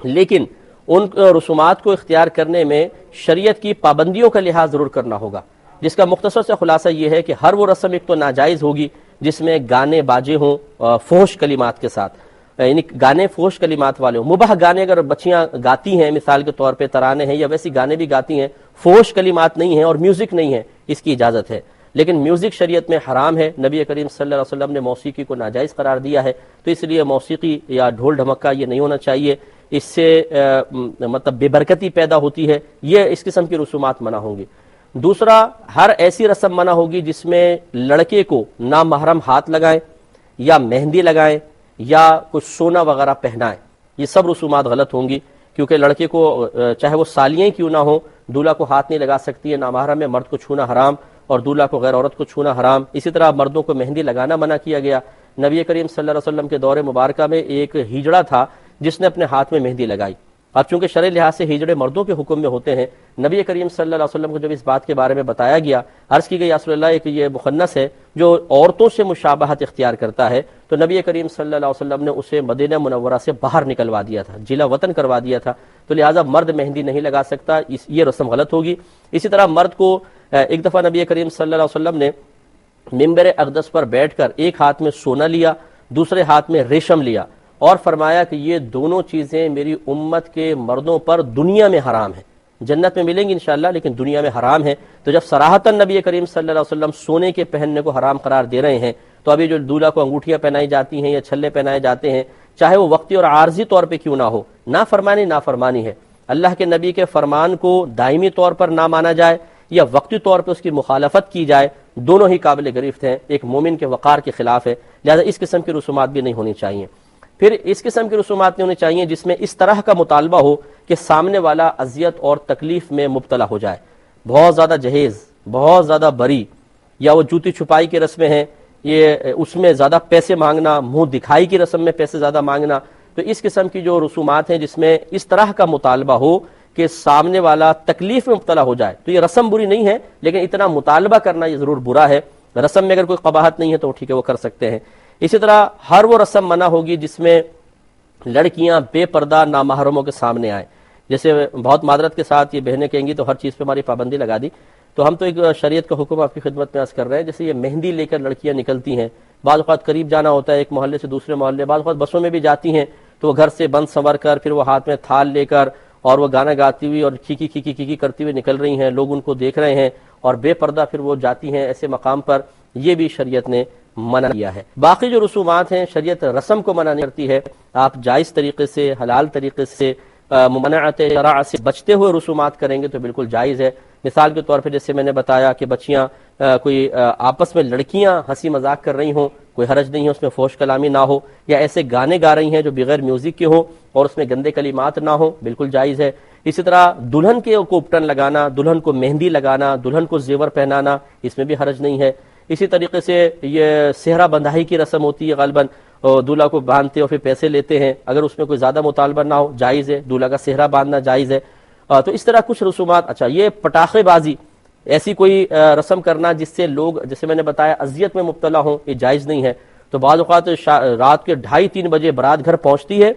Speaker 1: لیکن ان رسومات کو اختیار کرنے میں شریعت کی پابندیوں کا لحاظ ضرور کرنا ہوگا، جس کا مختصر سے خلاصہ یہ ہے کہ ہر وہ رسم ایک تو ناجائز ہوگی جس میں گانے باجے ہوں فحش کلمات کے ساتھ، یعنی گانے فحش کلمات والے ہوں، مباح گانے اگر بچیاں گاتی ہیں مثال کے طور پہ ترانے ہیں یا ویسی گانے بھی گاتی ہیں، فحش کلمات نہیں ہیں اور میوزک نہیں ہے، اس کی اجازت ہے، لیکن میوزک شریعت میں حرام ہے، نبی کریم صلی اللہ علیہ وسلم نے موسیقی کو ناجائز قرار دیا ہے، تو اس لیے موسیقی یا ڈھول ڈھمکا یہ نہیں ہونا چاہیے، اس سے مطلب بے برکتی پیدا ہوتی ہے، یہ اس قسم کی رسومات منع ہوں گی۔ دوسرا، ہر ایسی رسم منع ہوگی جس میں لڑکے کو نامحرم ہاتھ لگائیں یا مہندی لگائیں یا کچھ سونا وغیرہ پہنائیں، یہ سب رسومات غلط ہوں گی، کیونکہ لڑکے کو چاہے وہ سالیاں کیوں نہ ہوں دولہا کو ہاتھ نہیں لگا سکتی ہے، نامحرم میں مرد کو چھونا حرام اور دولہا کو غیر عورت کو چھونا حرام۔ اسی طرح مردوں کو مہندی لگانا منع کیا گیا، نبی کریم صلی اللہ علیہ وسلم کے دور مبارکہ میں ایک ہجڑا تھا جس نے اپنے ہاتھ میں مہندی لگائی، اب چونکہ شرعی لحاظ سے ہجڑے مردوں کے حکم میں ہوتے ہیں، نبی کریم صلی اللہ علیہ وسلم کو جب اس بات کے بارے میں بتایا گیا، عرض کی گئی یا رسول اللہ کہ یہ مخنث ہے جو عورتوں سے مشابہت اختیار کرتا ہے، تو نبی کریم صلی اللہ علیہ وسلم نے اسے مدینہ منورہ سے باہر نکلوا دیا تھا، جلا وطن کروا دیا تھا، تو لہٰذا مرد مہندی نہیں لگا سکتا، یہ رسم غلط ہوگی۔ اسی طرح مرد کو ایک دفعہ نبی کریم صلی اللہ علیہ وسلم نے منبر اقدس پر بیٹھ کر ایک ہاتھ میں سونا لیا، دوسرے ہاتھ میں ریشم لیا اور فرمایا کہ یہ دونوں چیزیں میری امت کے مردوں پر دنیا میں حرام ہیں، جنت میں ملیں گی انشاءاللہ لیکن دنیا میں حرام ہیں۔ تو جب صراحتاً نبی کریم صلی اللہ علیہ وسلم سونے کے پہننے کو حرام قرار دے رہے ہیں، تو ابھی جو دولہا کو انگوٹھیاں پہنائی جاتی ہیں یا چھلے پہنائے جاتے ہیں، چاہے وہ وقتی اور عارضی طور پہ کیوں نہ ہو، نافرمانی ہے، اللہ کے نبی کے فرمان کو دائمی طور پر نہ مانا جائے یا وقتی طور پہ اس کی مخالفت کی جائے، دونوں ہی قابل گرفت ہیں، ایک مومن کے وقار کے خلاف ہے، لہذا اس قسم کی رسومات بھی نہیں ہونی چاہیے۔ پھر اس قسم کی رسومات نہیں ہونی چاہیے جس میں اس طرح کا مطالبہ ہو کہ سامنے والا اذیت اور تکلیف میں مبتلا ہو جائے، بہت زیادہ جہیز، بہت زیادہ بری، یا وہ جوتی چھپائی کی رسمیں ہیں، یہ اس میں زیادہ پیسے مانگنا، منہ دکھائی کی رسم میں پیسے زیادہ مانگنا، تو اس قسم کی جو رسومات ہیں جس میں اس طرح کا مطالبہ ہو کہ سامنے والا تکلیف میں مبتلا ہو جائے تو یہ رسم بری نہیں ہے، لیکن اتنا مطالبہ کرنا یہ ضرور برا ہے۔ رسم میں اگر کوئی قباحت نہیں ہے تو ٹھیک ہے وہ کر سکتے ہیں۔ اسی طرح ہر وہ رسم منع ہوگی جس میں لڑکیاں بے پردہ نامحرموں کے سامنے آئیں۔ جیسے بہت معذرت کے ساتھ یہ بہنیں کہیں گی تو ہر چیز پہ ہماری پابندی لگا دی، تو ہم تو ایک شریعت کا حکم آپ کی خدمت میں عرض کر رہے ہیں۔ جیسے یہ مہندی لے کر لڑکیاں نکلتی ہیں، بعض اوقات قریب جانا ہوتا ہے ایک محلے سے دوسرے محلے، بعض اوقات بسوں میں بھی جاتی ہیں تو وہ گھر سے بند سنور کر پھر وہ ہاتھ میں تھال لے کر اور وہ گانا گاتی ہوئی اور کھیکی کھیکی کھیکی کرتی ہوئی نکل رہی ہیں، لوگ ان کو دیکھ رہے ہیں اور بے پردہ پھر وہ جاتی ہیں ایسے مقام پر، یہ بھی شریعت نے منع کیا ہے۔ باقی جو رسومات ہیں شریعت رسم کو منع نہیں کرتی ہے، آپ جائز طریقے سے حلال طریقے سے ممانعت شرع سے بچتے ہوئے رسومات کریں گے تو بالکل جائز ہے۔ مثال کے طور پہ جیسے میں نے بتایا کہ بچیاں کوئی آپس میں لڑکیاں ہنسی مذاق کر رہی ہوں، کوئی حرج نہیں ہے اس میں فحش کلامی نہ ہو، یا ایسے گانے گا رہی ہیں جو بغیر میوزک کے ہوں اور اس میں گندے کلمات نہ ہو، بالکل جائز ہے۔ اسی طرح دلہن کے کو اپٹن لگانا، دلہن کو مہندی لگانا، دلہن کو زیور پہنانا، اس میں بھی حرج نہیں ہے۔ اسی طریقے سے یہ صحرا بندھائی کی رسم ہوتی ہے، غالباً دولہا کو باندھتے اور پھر پیسے لیتے ہیں، اگر اس میں کوئی زیادہ مطالبہ نہ ہو جائز ہے، دولہا کا صحرا باندھنا جائز ہے۔ تو اس طرح کچھ رسومات۔ اچھا، یہ پٹاخے بازی، ایسی کوئی رسم کرنا جس سے لوگ جیسے میں نے بتایا اذیت میں مبتلا ہوں، یہ جائز نہیں ہے۔ تو بعض اوقات رات کے 2:30-3 بجے برات گھر پہنچتی ہے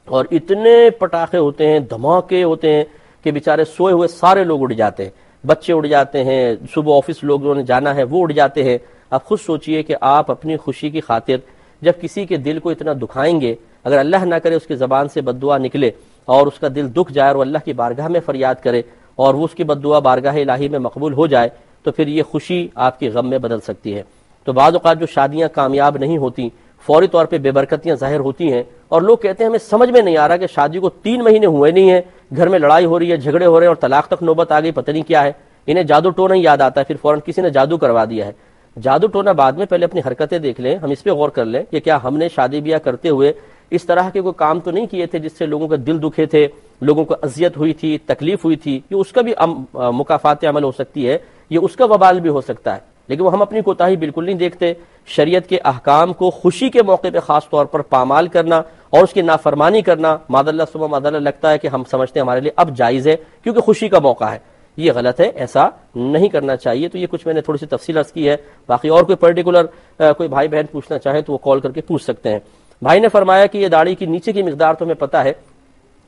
Speaker 1: اور اتنے پٹاخے ہوتے ہیں، دھماکے ہوتے ہیں کہ بیچارے سوئے ہوئے سارے لوگ اڑ جاتے ہیں، بچے اڑ جاتے ہیں، صبح آفس لوگوں نے جانا ہے وہ اڑ جاتے ہیں۔ اب خود سوچئے کہ آپ اپنی خوشی کی خاطر جب کسی کے دل کو اتنا دکھائیں گے، اگر اللہ نہ کرے اس کی زبان سے بد دعا نکلے اور اس کا دل دکھ جائے اور اللہ کی بارگاہ میں فریاد کرے اور وہ اس کی بد دعا بارگاہ الہی میں مقبول ہو جائے تو پھر یہ خوشی آپ کی غم میں بدل سکتی ہے۔ تو بعض اوقات جو شادیاں کامیاب نہیں ہوتی، فوری طور پہ بے برکتیاں ظاہر ہوتی ہیں اور لوگ کہتے ہیں ہمیں سمجھ میں نہیں آ رہا کہ شادی کو 3 مہینے ہوئے نہیں ہیں، گھر میں لڑائی ہو رہی ہے، جھگڑے ہو رہے ہیں اور طلاق تک نوبت آ گئی، پتہ نہیں کیا ہے۔ انہیں جادو ٹونا ہی یاد آتا ہے، پھر فوراً کسی نے جادو کروا دیا ہے۔ جادو ٹونا بعد میں، پہلے اپنی حرکتیں دیکھ لیں، ہم اس پہ غور کر لیں کہ کیا ہم نے شادی بیاہ کرتے ہوئے اس طرح کے کوئی کام تو نہیں کیے تھے جس سے لوگوں کا دل دکھے تھے، لوگوں کو اذیت ہوئی تھی، تکلیف ہوئی تھی۔ یہ اس کا بھی مکافات عمل ہو سکتی ہے، یہ اس کا وبال بھی ہو سکتا ہے، لیکن وہ ہم اپنی کوتاہی بالکل نہیں دیکھتے۔ شریعت کے احکام کو خوشی کے موقع پہ خاص طور پر پامال کرنا اور اس کی نافرمانی کرنا معاذ اللہ ثم معاذ اللہ لگتا ہے کہ ہم سمجھتے ہیں ہمارے لیے اب جائز ہے کیونکہ خوشی کا موقع ہے، یہ غلط ہے، ایسا نہیں کرنا چاہیے۔ تو یہ کچھ میں نے تھوڑی سی تفصیل عرض کی ہے، باقی اور کوئی پرٹیکولر کوئی بھائی بہن پوچھنا چاہے تو وہ کال کر کے پوچھ سکتے ہیں۔ بھائی نے فرمایا کہ یہ داڑھی کی نیچے کی مقدار تو ہمیں پتہ ہے،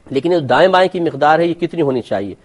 Speaker 1: لیکن یہ دائیں بائیں کی مقدار ہے یہ کتنی ہونی چاہیے؟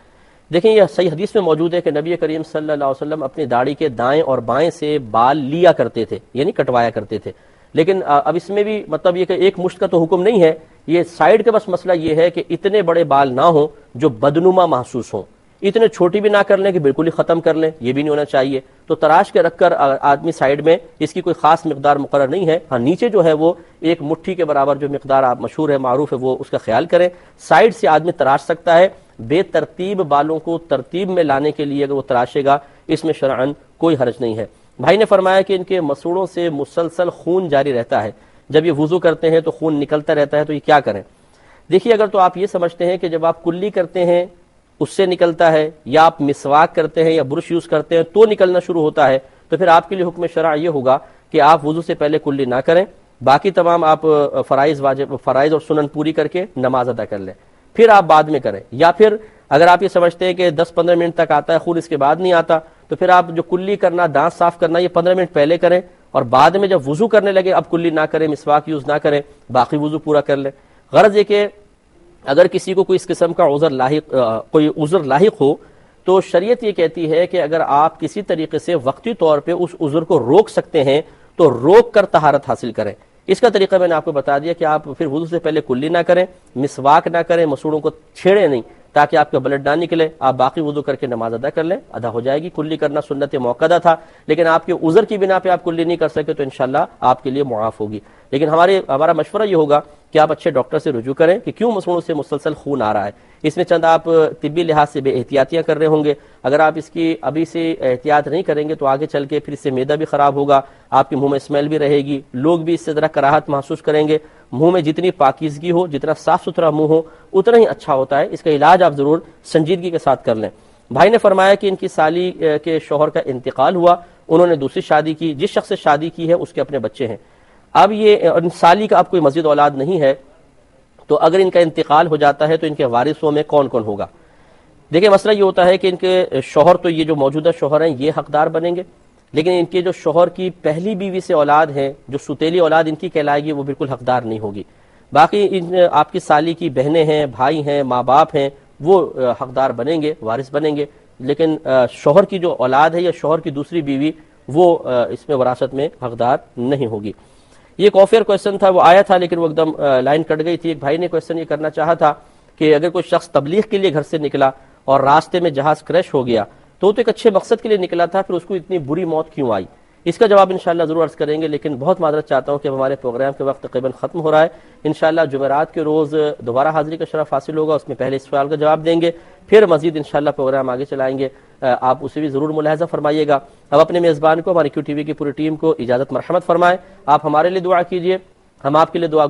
Speaker 1: دیکھیں یہ صحیح حدیث میں موجود ہے کہ نبی کریم صلی اللہ علیہ وسلم اپنی داڑھی کے دائیں اور بائیں سے بال لیا کرتے تھے، یعنی کٹوایا کرتے تھے۔ لیکن اب اس میں بھی مطلب یہ کہ ایک مشت کا تو حکم نہیں ہے، یہ سائیڈ کا بس مسئلہ یہ ہے کہ اتنے بڑے بال نہ ہوں جو بدنما محسوس ہوں، اتنے چھوٹی بھی نہ کر لیں کہ بالکل ہی ختم کر لیں، یہ بھی نہیں ہونا چاہیے۔ تو تراش کے رکھ کر آدمی سائیڈ میں، اس کی کوئی خاص مقدار مقرر نہیں ہے، ہاں نیچے جو ہے وہ ایک مٹھی کے برابر جو مقدار آپ مشہور ہے معروف ہے وہ اس کا خیال کریں۔ سائیڈ سے آدمی تراش سکتا ہے، بے ترتیب بالوں کو ترتیب میں لانے کے لیے اگر وہ تراشے گا اس میں شرعاً کوئی حرج نہیں ہے۔ بھائی نے فرمایا کہ ان کے مسوڑوں سے مسلسل خون جاری رہتا ہے، جب یہ وضو کرتے ہیں تو خون نکلتا رہتا ہے، تو یہ کیا کریں؟ دیکھیے اگر تو آپ یہ سمجھتے ہیں کہ جب آپ کلی کرتے ہیں اس سے نکلتا ہے، یا آپ مسواک کرتے ہیں یا برش یوز کرتے ہیں تو نکلنا شروع ہوتا ہے، تو پھر آپ کے لیے حکم شرع یہ ہوگا کہ آپ وضو سے پہلے کلی نہ کریں، باقی تمام آپ فرائض اور سنن پوری کر کے نماز ادا کر لیں، پھر آپ بعد میں کریں۔ یا پھر اگر آپ یہ سمجھتے ہیں کہ 10-15 منٹ تک آتا ہے خون، اس کے بعد نہیں آتا، تو پھر آپ جو کلی کرنا، دانت صاف کرنا، یہ 15 منٹ پہلے کریں اور بعد میں جب وضو کرنے لگے اب کلی نہ کریں، مسواک یوز نہ کریں، باقی وضو پورا کر لیں۔ غرض یہ کہ اگر کسی کو کوئی اس قسم کا کوئی عذر لاحق ہو تو شریعت یہ کہتی ہے کہ اگر آپ کسی طریقے سے وقتی طور پہ اس عذر کو روک سکتے ہیں تو روک کر طہارت حاصل کریں۔ اس کا طریقہ میں نے آپ کو بتا دیا کہ آپ پھر وضو سے پہلے کلی نہ کریں، مسواک نہ کریں، مسوڑوں کو چھیڑیں نہیں تاکہ آپ کا بلڈ نہ نکلے، آپ باقی وضو کر کے نماز ادا کر لیں، ادا ہو جائے گی۔ کلی کرنا سنت موقدہ تھا، لیکن آپ کے عذر کی بنا پہ آپ کلی نہیں کر سکے تو انشاءاللہ آپ کے لیے معاف ہوگی۔ لیکن ہمارا مشورہ یہ ہوگا کہ آپ اچھے ڈاکٹر سے رجوع کریں کہ کیوں مسوڑوں سے مسلسل خون آ رہا ہے۔ اس میں چند آپ طبی لحاظ سے بے احتیاطیاں کر رہے ہوں گے، اگر آپ اس کی ابھی سے احتیاط نہیں کریں گے تو آگے چل کے پھر اس سے معدہ بھی خراب ہوگا، آپ کے منہ میں اسمیل بھی رہے گی، لوگ بھی اس سے ذرا کراہت محسوس کریں گے۔ منہ میں جتنی پاکیزگی ہو، جتنا صاف ستھرا منہ ہو اتنا ہی اچھا ہوتا ہے، اس کا علاج آپ ضرور سنجیدگی کے ساتھ کر لیں۔ بھائی نے فرمایا کہ ان کی سالی کے شوہر کا انتقال ہوا، انہوں نے دوسری شادی کی، جس شخص سے شادی کی ہے اس کے اپنے بچے ہیں۔ اب یہ سالی کا اب کوئی مزید اولاد نہیں ہے، تو اگر ان کا انتقال ہو جاتا ہے تو ان کے وارثوں میں کون کون ہوگا؟ دیکھیں مسئلہ یہ ہوتا ہے کہ ان کے شوہر تو یہ جو موجودہ شوہر ہیں یہ حقدار بنیں گے، لیکن ان کے جو شوہر کی پہلی بیوی سے اولاد ہے، جو ستیلی اولاد ان کی کہلائے گی، وہ بالکل حقدار نہیں ہوگی۔ باقی آپ کی سالی کی بہنیں ہیں، بھائی ہیں، ماں باپ ہیں، وہ حقدار بنیں گے، وارث بنیں گے، لیکن شوہر کی جو اولاد ہے یا شوہر کی دوسری بیوی وہ اس میں وراثت میں حقدار نہیں ہوگی۔ یہ ایک آفیئر کویسچن تھا، وہ آیا تھا لیکن وہ ایک دم لائن کٹ گئی تھی۔ ایک بھائی نے کویسچن یہ کرنا چاہا تھا کہ اگر کوئی شخص تبلیغ کے لیے گھر سے نکلا اور راستے میں جہاز کریش ہو گیا تو ایک اچھے مقصد کے لیے نکلا تھا، پھر اس کو اتنی بری موت کیوں آئی؟ اس کا جواب انشاءاللہ ضرور عرض کریں گے، لیکن بہت معذرت چاہتا ہوں کہ ہمارے پروگرام کے وقت تقریباً ختم ہو رہا ہے۔ انشاءاللہ جمعرات کے روز دوبارہ حاضری کا شرف حاصل ہوگا، اس میں پہلے اس سوال کا جواب دیں گے، پھر مزید انشاءاللہ پروگرام آگے چلائیں گے، آپ اسے بھی ضرور ملاحظہ فرمائیے گا۔ اب اپنے میزبان کو، ہماری کیو ٹی وی کی پوری ٹیم کو اجازت مرحمت فرمائیں۔ آپ ہمارے لیے دعا کیجیے، ہم آپ کے لیے دعا